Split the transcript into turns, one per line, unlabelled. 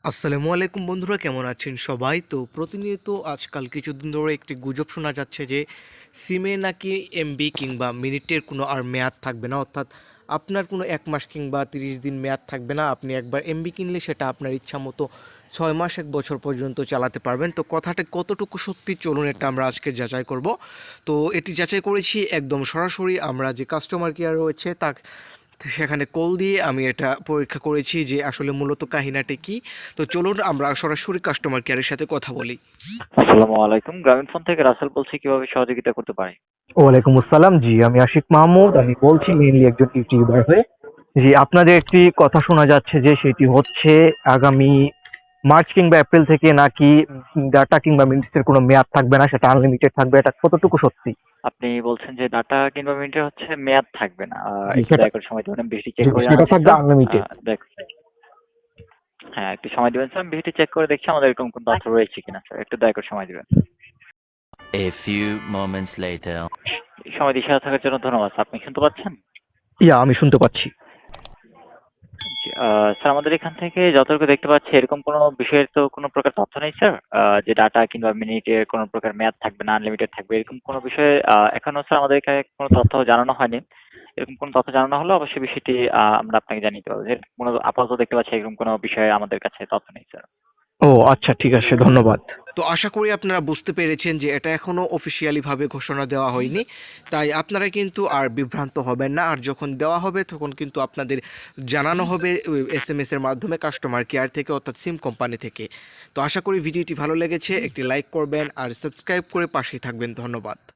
আসসালামু আলাইকুম বন্ধুরা, কেমন আছেন সবাই? তো প্রতিনিয়ত আজকাল কিছুদিন ধরে একটি গুজব শোনা যাচ্ছে যে সিমে নাকি এমবি কিংবা মিনিটের কোনো আর মেয়াদ থাকবে না, অর্থাৎ আপনার কোনো 1 মাস কিংবা 30 দিন মেয়াদ থাকবে না। আপনি একবার এমবি কিনলে সেটা আপনার ইচ্ছা মতো 6 মাস 1 বছর পর্যন্ত চালাতে পারবেন। তো কথাটা কতটুকু সত্যি, চলুন এটা আমরা আজকে যাচাই করব। তো এটি যাচাই করেছি একদম সরাসরি আমরা যে কাস্টমার কেয়ার রয়েছে সেখানে কল দিয়ে আমি এটা পরীক্ষা করেছি যে আসলে মূলত কাহিনীটা কি। তো চলুন আমরা সরাসরি কাস্টমার কেয়ারের সাথে কথা বলি।
আসসালামু আলাইকুম। গ্রামীণ ফোন থেকে রাসেল বলছি। কিভাবে সহযোগিতা করতে পারি?
ওয়ালাইকুম আসসালাম। জি, আমি আশিক মাহমুদ। আমি বলছি মেইনলি একজন ইউটিউবার হয়ে। জি, আপনাদের একটি কথা শোনা যাচ্ছে যে সেটি হচ্ছে আগামী মার্চ কিংবা এপ্রিল থেকে নাকি ডাটা কিংবা মিনিটসের কোনো মেয়াদ থাকবে না, সেটা আনলিমিটেড থাকবে। এটা কতটুকু সত্যি?
আপনি বলছেন যে ডাটা কিংবা মিনিটের হচ্ছে মেয়াদ থাকবে না।
জি,
একটু
সেটা
দয়া করে সময় দিবেন, আমি বিষয়টি
জি,
চেক করে
সেটা
জানাচ্ছি
থাকবে
স্যার।
আনলিমিটেড।
দেখ, হ্যাঁ, একটু সময় দিবেন স্যার, আমি বিষয়টি চেক করে দেখছি আমাদের এরকম কোনো তথ্য রয়েছে কিনা স্যার। একটু দয়া করে সময় দিবেন।
A few moments later.
এই সময় দিয়ে সাথে থাকার জন্য ধন্যবাদ স্যার। আপনি শুনতে পাচ্ছেন?
ইয়া, আমি শুনতে পাচ্ছি।
জি, স্যার আমাদের এখান থেকে যতটুকু দেখতে পাচ্ছি এরকম কোনো বিষয়ের তো কোনো প্রকার তথ্য নেই স্যার। যে ডাটা কিংবা মিনিটের কোনো প্রকার মেয়াদ থাকবে না, আনলিমিটেড থাকবে এরকম কোনো বিষয়ে এখনো স্যার আমাদেরকে কোনো তথ্য জানানো হয়নি। এরকম কোনো তথ্য জানানো হলে অবশ্যই বিষয়টি আমরা আপনাকে জানিয়ে দেবো। যে কোনো আপাতত দেখতে পাচ্ছি এরকম কোনো বিষয়ে আমাদের কাছে তথ্য নেই স্যার।
ও আচ্ছা, ঠিক আছে, ধন্যবাদ।
তো আশা করি আপনারা বুঝতে পেরেছেন যে এটা এখনও অফিসিয়ালিভাবে ঘোষণা দেওয়া হয়নি, তাই আপনারা কিন্তু আর বিভ্রান্ত হবেন না। আর যখন দেওয়া হবে তখন কিন্তু আপনাদের জানানো হবে এসএমএস এর মাধ্যমে কাস্টমার কেয়ার থেকে, অর্থাৎ সিম কোম্পানি থেকে। তো আশা করি ভিডিওটি ভালো লেগেছে, একটি লাইক করবেন আর সাবস্ক্রাইব করে পাশেই থাকবেন। ধন্যবাদ।